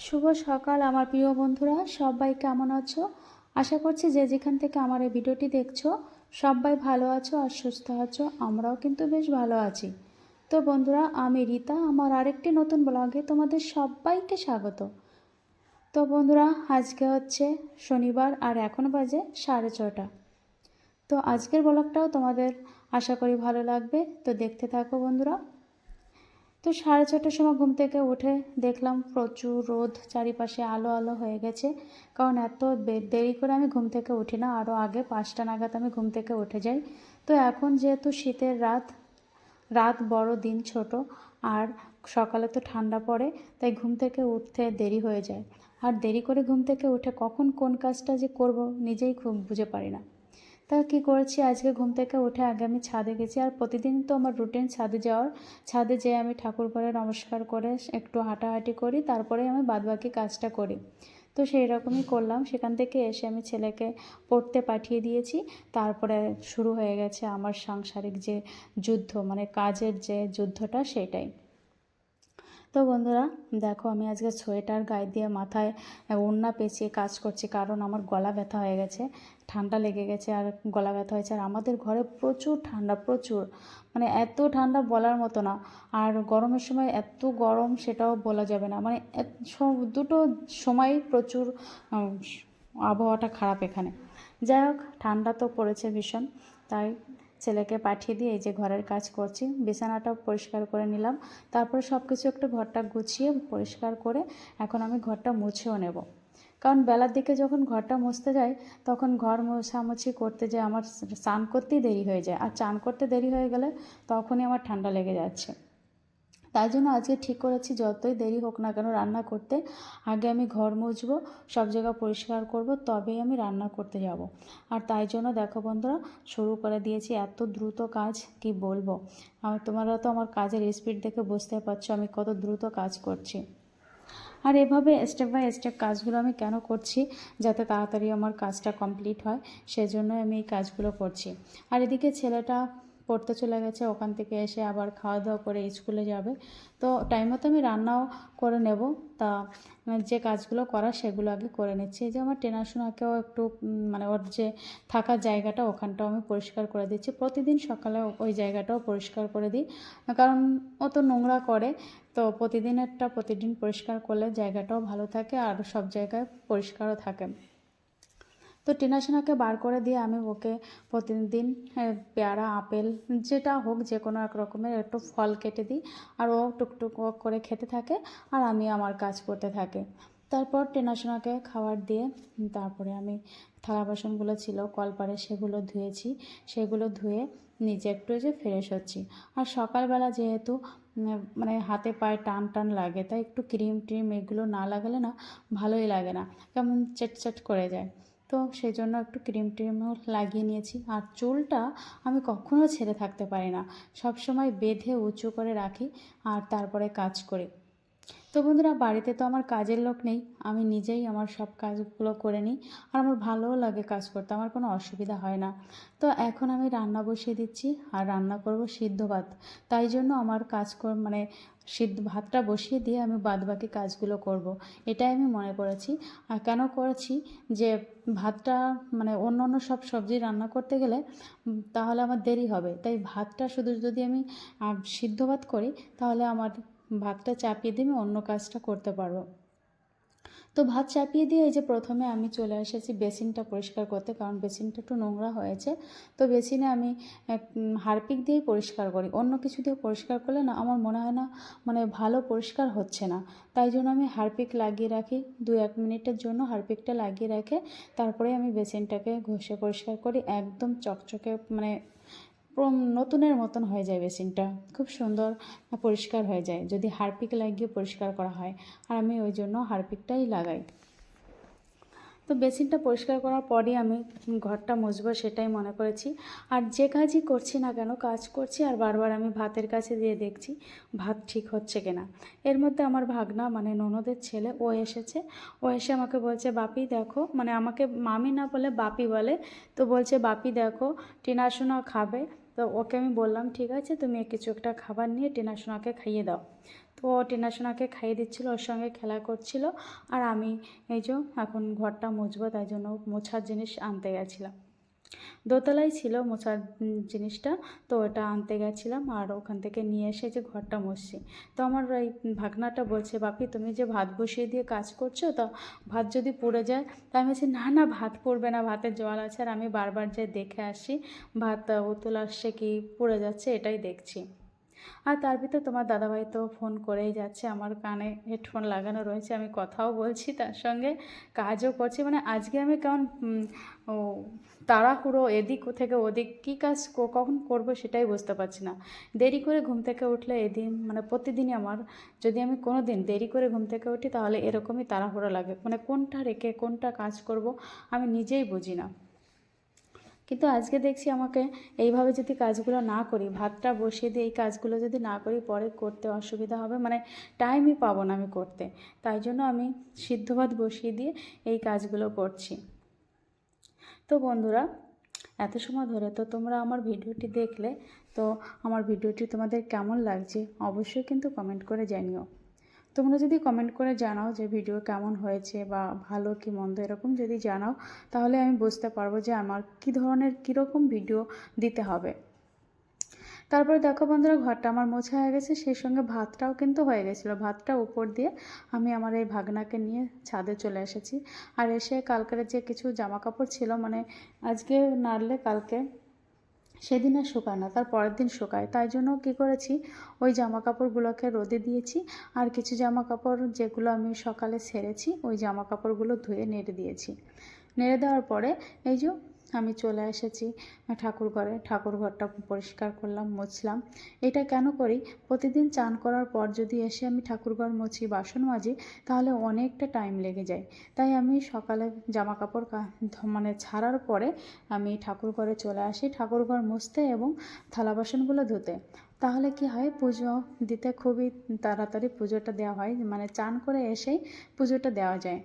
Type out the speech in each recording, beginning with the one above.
শুভ সকাল আমার প্রিয় বন্ধুরা, সবাই কেমন আছো? আশা করছি যে যেখান থেকে আমার এই ভিডিওটি দেখছো সবাই ভালো আছো আর সুস্থ আছো। আমরাও কিন্তু বেশ ভালো আছি। তো বন্ধুরা, আমি রীতা, আমার আরেকটি নতুন ব্লগে তোমাদের সবাইকে স্বাগত। তো বন্ধুরা, আজকে হচ্ছে শনিবার আর এখন বাজে 6:30। তো আজকের ব্লগটাও তোমাদের আশা করি ভালো লাগবে, তো দেখতে থাকো বন্ধুরা। তো 6:30টার সময় ঘুম থেকে উঠে দেখলাম প্রচুর রোদ, চারিপাশে আলো আলো হয়ে গেছে। কারণ এত দেরি করে আমি ঘুম থেকে উঠি না, আরও আগে 5টা নাগাদ আমি ঘুম থেকে উঠে যাই। তো এখন যেহেতু শীতের রাত, রাত বড় দিন ছোট, আর সকালে তো ঠান্ডা পড়ে, তাই ঘুম থেকে উঠতে দেরি হয়ে যায়। আর দেরি করে ঘুম থেকে উঠে কখন কোন কাজটা যে করব নিজেই খুব বুঝে পারি না। তা কী করেছি, আজকে ঘুম থেকে উঠে আগে আমি ছাদে গেছি। আর প্রতিদিন তো আমার রুটিন ছাদে যাওয়ার। ছাদে যেয়ে আমি ঠাকুর ঘরে নমস্কার করে একটু হাঁটাহাঁটি করি, তারপরে আমি বাদবাকি কাজটা করি। তো সেই রকমই করলাম। সেখান থেকে এসে আমি ছেলেকে পড়তে পাঠিয়ে দিয়েছি। তারপরে শুরু হয়ে গেছে আমার সাংসারিক যে যুদ্ধ, মানে কাজের যে যুদ্ধটা, সেটাই। তো বন্ধুরা দেখো, আমি আজকে সোয়েটার গায়ে দিয়ে মাথায় ওড়না পেঁচিয়ে কাজ করছি, কারণ আমার গলা ব্যথা হয়ে গেছে, ঠান্ডা লেগে গেছে আর গলা ব্যথা হয়েছে। আর আমাদের ঘরে প্রচুর ঠান্ডা, প্রচুর, মানে এত ঠান্ডা বলার মতো না। আর গরমের সময় এত গরম সেটাও বলা যাবে না, মানে দুটো সময় প্রচুর আবহাওয়াটা খারাপ এখানে। যাই হোক, ঠান্ডা তো পড়েছে ভীষণ, তাই ছেলেকে পাঠিয়ে দিয়ে এই যে ঘরের কাজ করছি। বিছানাটাও পরিষ্কার করে নিলাম, তারপরে সব কিছু একটু ঘরটা গুছিয়ে পরিষ্কার করে এখন আমি ঘরটা মুছেও নেব। কারণ বেলার দিকে যখন ঘরটা মুছতে যাই, তখন ঘর মোছামুছি করতে যেয়ে আমার স্নান করতেই দেরি হয়ে যায়, আর চান করতে দেরি হয়ে গেলে তখনই আমার ঠান্ডা লেগে যাচ্ছে। তাই জন্য আজকে ঠিক করেছি, যতই দেরি হোক না কেন রান্না করতে, আগে আমি ঘর মুছবো, সব জায়গা পরিষ্কার করব, তবেই আমি রান্না করতে যাব। আর তাই জন্য দেখো বন্ধুরা, শুরু করে দিয়েছি। এত দ্রুত কাজ কি বলবো। তোমরা তো আমার কাজের স্পিড দেখে বুঝতে পারছো আমি কত দ্রুত কাজ করছি। আর এভাবে স্টেপ বাই স্টেপ কাজগুলো আমি কেন করছি, যাতে তাড়াতাড়ি আমার কাজটা কমপ্লিট হয়, সেজন্যই আমি এই কাজগুলো করছি। আর এদিকে ছেলেটা পড়তে চলে গেছে, ওখান থেকে এসে আবার খাওয়া দাওয়া করে স্কুলে যাবে। তো টাইম মতো আমি রান্নাও করে নেব। তা যে কাজগুলো করার সেগুলো আগে করে নিচ্ছি। এই যে আমার টেনাশোনাকেও একটু মানে ওর যে থাকার জায়গাটা, ওখানটাও আমি পরিষ্কার করে দিচ্ছি। প্রতিদিন সকালে ওই জায়গাটাও পরিষ্কার করে দিই, কারণ ও তো নোংরা করে। তো প্রতিদিনেরটা প্রতিদিন পরিষ্কার করলে জায়গাটাও ভালো থাকে আর সব জায়গায় পরিষ্কারও থাকে। তো টেনাশোনাকে বার করে দিয়ে আমি ওকে প্রতিদিন পেয়ারা, আপেল, যেটা হোক, যে কোনো এক রকমের একটু ফল কেটে দিই, আর ও টুকটুক করে খেতে থাকে আর আমি আমার কাজ করতে থাকি। তারপর টেনাশোনাকে খাবার দিয়ে তারপরে আমি থালা বাসনগুলো ছিল কলপারে, সেগুলো ধুয়েছি। সেগুলো ধুয়ে নিজে একটু যে ফ্রেশ হচ্ছি। আর সকালবেলা যেহেতু মানে হাতে পায়ে টান টান লাগে, তাই একটু ক্রিম ট্রিম এগুলো না লাগালে না ভালোই লাগে না, কেমন চেটচেট করে যায়। তো সেই জন্য একটু ক্রিম ট্রিমও লাগিয়ে নিয়েছি। আর চুলটা আমি কখনও ছেড়ে থাকতে পারি না, সব সময় বেঁধে উঁচু করে রাখি আর তারপরে কাজ করি। তো বন্ধুরা, বাড়িতে তো আমার কাজের লোক নেই, আমি নিজেই আমার সব কাজগুলো করে নিই। আর আমার ভালোও লাগে কাজ করতে, আমার কোনো অসুবিধা হয় না। তো এখন আমি রান্না বসিয়ে দিচ্ছি, আর রান্না করব সিদ্ধ ভাত। তাই জন্য আমার কাজ মানে সিদ্ধ ভাতটা বসিয়ে দিয়ে আমি বাদবাকি কাজগুলো করব, এটাই আমি মনে করেছি। আর কেন করেছি, যে ভাতটা মানে অন্য অন্য সব সবজি রান্না করতে গেলে তাহলে আমার দেরি হবে, তাই ভাতটা শুধু যদি আমি সিদ্ধ ভাত করি, তাহলে আমার ভাতটা চাপিয়ে দিয়ে আমি অন্য কাজটা করতে পারবো। তো ভাত চাপিয়ে দিয়ে এই যে প্রথমে আমি চলে এসেছি বেসিনটা পরিষ্কার করতে, কারণ বেসিনটা একটু নোংরা হয়েছে। তো বেসিনে আমি হারপিক দিয়েই পরিষ্কার করি, অন্য কিছু দিয়ে পরিষ্কার করলে না আমার মনে হয় না মানে ভালো পরিষ্কার হচ্ছে না। তাই জন্য আমি হারপিক লাগিয়ে রাখি, 2-1 মিনিটের জন্য হারপিকটা লাগিয়ে রেখে তারপরে আমি বেসিনটাকে ঘষে পরিষ্কার করি। একদম চকচকে, মানে নতুনের মতন হয়ে যায় বেসিনটা, খুব সুন্দর পরিষ্কার হয়ে যায় যদি হারপিক লাগিয়ে পরিষ্কার করা হয়। আর আমি ওই জন্য হারপিকটাই লাগাই। তো বেসিনটা পরিষ্কার করার পরই আমি ঘরটা মুছবো, সেটাই মনে করেছি। আর যে কাজই করছি না কেন, কাজ করছি আর বারবার আমি ভাতের কাছে দিয়ে দেখছি ভাত ঠিক হচ্ছে কিনা। এর মধ্যে আমার ভাগনা, মানে ননদের ছেলে, ও এসেছে। ও এসে আমাকে বলছে, বাপি দেখো, মানে আমাকে মামি না বলে বাপি বলে। তো বলছে, বাপি দেখো টিনা সোনা খাবে। তো তো ওকে আমি বললাম ঠিক আছে তুমি কিছু একটা খাবার নিয়ে টিনা সোনাকে খাইয়ে দাও। তো ও টিনা সোনাকে খাইয়ে দিচ্ছিলো, ওর সঙ্গে খেলা করছিল। আর আমি এই যে এখন ঘরটা মুছবো, তাই জন্য মোছার জিনিস আনতে গেছিলাম। দোতলায় ছিল মোছার জিনিসটা, তো ওটা আনতে গেছিলাম আর ওখান থেকে নিয়ে এসে যে ঘরটা মুছছি। তো আমার এই ভাগনাটা বলছে বাপি তুমি যে ভাত বসিয়ে দিয়ে কাজ করছো, তো ভাত যদি পুড়ে যায়। তা আমি বলছি না না ভাত পুড়বে না, ভাতের জল আছে। আর আমি বারবার যে দেখে আসি ভাত উতল আসছে কি পুড়ে যাচ্ছে এটাই দেখছি। আর তার ভিতর তোমার দাদাভাই তো ফোন করেই যাচ্ছে, আমার কানে হেডফোন লাগানো রয়েছে, আমি কথাও বলছি তার সঙ্গে কাজও করছি। মানে আজকে আমি কেমন ও তাড়াহুড়ো এদিক থেকে ওদিক কী কাজ কখন করব সেটাই বুঝতে পারছি না। দেরি করে ঘুম থেকে উঠলে এদিন মানে প্রতিদিনই আমার, যদি আমি কোনো দিন দেরি করে ঘুম থেকে উঠি তাহলে এরকমই তাড়াহুড়ো লাগে, মানে কোনটা রেখে কোনটা কাজ করব আমি নিজেই বুঝি না। কিন্তু আজকে দেখছি আমাকে এইভাবে যদি কাজগুলো না করি, ভাতটা বসিয়ে দিয়ে এই কাজগুলো যদি না করি পরে করতে অসুবিধা হবে, মানে টাইমই পাবো না আমি করতে। তাই জন্য আমি সিদ্ধ ভাত বসিয়ে দিয়ে এই কাজগুলো করছি। তো বন্ধুরা এত সময় ধরে তো তোমরা আমার ভিডিওটি দেখলে, তো আমার ভিডিওটি তোমাদের কেমন লাগছে অবশ্যই কিন্তু কমেন্ট করে জানিও। তোমরা যদি কমেন্ট করে জানাও যে ভিডিও কেমন হয়েছে বা ভালো কি মন্দ এরকম যদি জানাও, তাহলে আমি বুঝতে পারবো যে আমার কী ধরনের কীরকম ভিডিও দিতে হবে। তারপরে দেখো বন্ধুরা ঘরটা আমার মোছা হয়ে গেছে, সেই সঙ্গে ভাতটাও কিন্তু হয়ে গেছিলো। ভাতটা উপর দিয়ে আমি আমার এই ভাগনাকে নিয়ে ছাদে চলে এসেছি। আর এসে কালকের যে কিছু জামা কাপড় ছিল, মানে আজকে নাড়লে কালকে সেদিন আর শুকায় না, তার পরের দিন শুকায়। তাই জন্য কী করেছি, ওই জামা কাপড়গুলোকে রোদে দিয়েছি। আর কিছু জামা কাপড় যেগুলো আমি সকালে ছেড়েছি ওই জামা কাপড়গুলো ধুয়ে নেড়ে দিয়েছি। নেড়ে দেওয়ার পরে এই যে আমি চলে এসেছি ঠাকুরঘরে, ঠাকুরঘরটা পরিষ্কার করলাম, মুছলাম। এটা কেন করি, প্রতিদিন চান করার পর যদি এসে আমি ঠাকুরঘর মুছি বাসন মাজি তাহলে অনেকটা টাইম লেগে যায়। তাই আমি সকালে জামা কাপড় মানে ছাড়ার পরে আমি ঠাকুরঘরে চলে আসি ঠাকুরঘর মুছতে এবং থালা বাসনগুলো ধুতে। তাহলে কি হয়, পুজো দিতে খুবই তাড়াতাড়ি পুজোটা দেওয়া হয়, মানে চান করে এসেই পুজোটা দেওয়া যায়।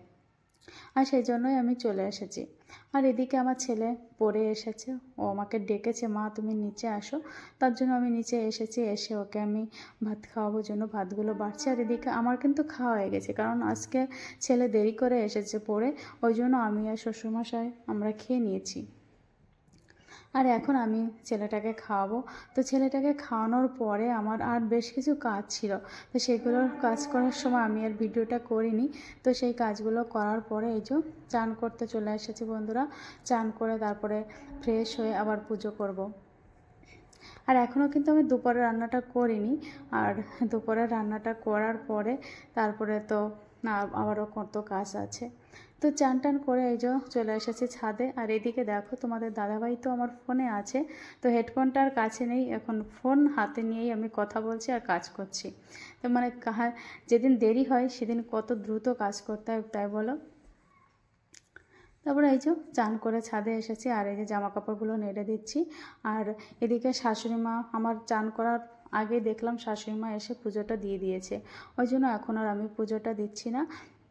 আর সেই জন্যই আমি চলে এসেছি। আর এদিকে আমার ছেলে পড়ে এসেছে, ও আমাকে ডেকেছে মা তুমি নিচে আসো। তার জন্য আমি নিচে এসেছি, এসে ওকে আমি ভাত খাওয়াবার জন্য ভাতগুলো বাড়ছি। আর এদিকে আমার কিন্তু খাওয়া হয়ে গেছে, কারণ আজকে ছেলে দেরি করে এসেছে পড়ে, ওই জন্য আমি আর শ্বশুরমশাই আমরা খেয়ে নিয়েছি। আর এখন আমি ছেলেটাকে খাওয়াবো। তো ছেলেটাকে খাওয়ানোর পরে আমার আর বেশ কিছু কাজ ছিল, তো সেগুলোর কাজ করার সময় আমি আর ভিডিওটা করিনি। তো সেই কাজগুলো করার পরে এই যে চান করতে চলে এসেছি বন্ধুরা। চান করে তারপরে ফ্রেশ হয়ে আবার পুজো করব। আর এখনও কিন্তু আমি দুপুরের রান্নাটা করিনি। আর দুপুরের রান্নাটা করার পরে তারপরে তো আবারও কত কাজ আছে। তো চান টান করে এই যে চলে এসেছি ছাদে। আর এদিকে দেখো তোমাদের দাদাভাই তো আমার ফোনে আছে, তো হেডফোনটা আর কাছে নেই, এখন ফোন হাতে নিয়েই আমি কথা বলছি আর কাজ করছি। তো মানে যেদিন দেরি হয় সেদিন কত দ্রুত কাজ করতে হয় তাই বলো। তারপরে এই যে চান করে ছাদে এসেছি আর এই যে জামা কাপড়গুলো নেড়ে দিচ্ছি। আর এদিকে শাশুড়ি মা আমার চান করার আগে দেখলাম শাশুড়ি মা এসে পুজোটা দিয়ে দিয়েছে, ওই জন্য এখন আর আমি পুজোটা দিচ্ছি না।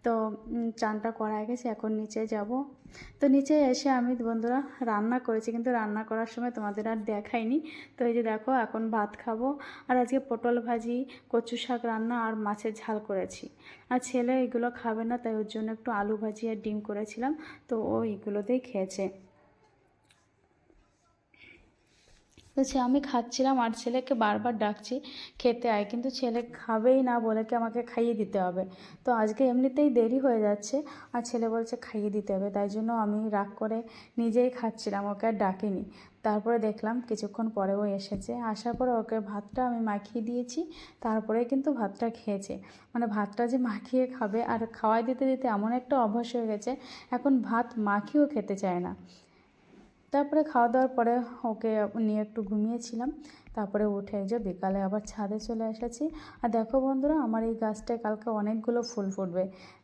তো চানটা করা গেছে, এখন নিচে যাব। তো নিচে এসে আমি বন্ধুরা রান্না করেছি, কিন্তু রান্না করার সময় তোমাদের আর দেখাইনি। তো এই যে দেখো এখন ভাত খাবো। আর আজকে পটল ভাজি, কচু শাক রান্না আর মাছের ঝাল করেছি। আর ছেলে এগুলো খাবে না, তাই ওর জন্য একটু আলু ভাজি আর ডিম করেছিলাম, তো ও এগুলোতেই খেয়েছে। তো আমি খাচ্ছিলাম আর ছেলেকে বারবার ডাকছি খেতে আয়, কিন্তু ছেলে খাবেই না, বলে কি আমাকে খাইয়ে দিতে হবে। তো আজকে এমনিতেই দেরি হয়ে যাচ্ছে আর ছেলে বলছে খাইয়ে দিতে হবে, তাই জন্য আমি রাগ করে নিজেই খাচ্ছিলাম, ওকে আর ডাকিনি। তারপরে দেখলাম কিছুক্ষণ পরে ও এসেছে, আসার পরে ওকে ভাতটা আমি মাখিয়ে দিয়েছি, তারপরে কিন্তু ভাতটা খেয়েছে। মানে ভাতটা যে মাখিয়ে খাবে, আর খাওয়াই দিতে দিতে এমন একটা অভ্যাস হয়ে গেছে এখন ভাত মাখিয়েও খেতে চায় না। তারপরে খাওয়া দাওয়ার পরে ওকে নিয়ে একটু ঘুমিয়েছিলাম। তারপরে উঠে যে বিকালে আবার ছাদে চলে এসেছি। আর দেখো বন্ধুরা আমার এই গাছটায় কালকে অনেকগুলো ফুল ফুটবে,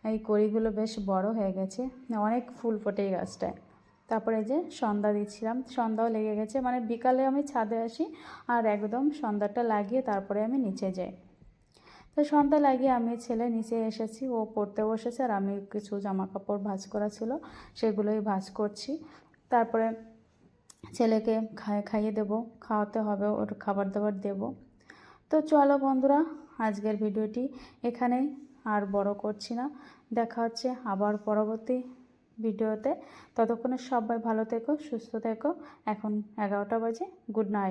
এই কড়িগুলো বেশ বড় হয়ে গেছে, অনেক ফুল ফোটে এই গাছটায়। তারপরে যে সন্ধ্যা দিচ্ছিলাম, সন্ধ্যাও লেগে গেছে, মানে বিকালে আমি ছাদে আসি আর একদম সন্ধ্যাটা লাগিয়ে তারপরে আমি নিচে যাই। তো সন্ধ্যা লাগিয়ে আমি ছেলে নিচে এসেছি, ও পড়তে বসেছে আর আমি কিছু জামা কাপড় ভাঁজ করা ছিল সেগুলোই ভাঁজ করছি। তারপরে ছেলেকে খাইয়ে দেবো, খাওয়াতে হবে, ওর খাবার দাবার দেবো। তো চলো বন্ধুরা, আজকের ভিডিওটি এখানেই, আর বড় করছি না। দেখা হচ্ছে আবার পরবর্তী ভিডিওতে। ততক্ষণে সবাই ভালো থেকো, সুস্থ থেকো। এখন 11টা বাজে। Good night.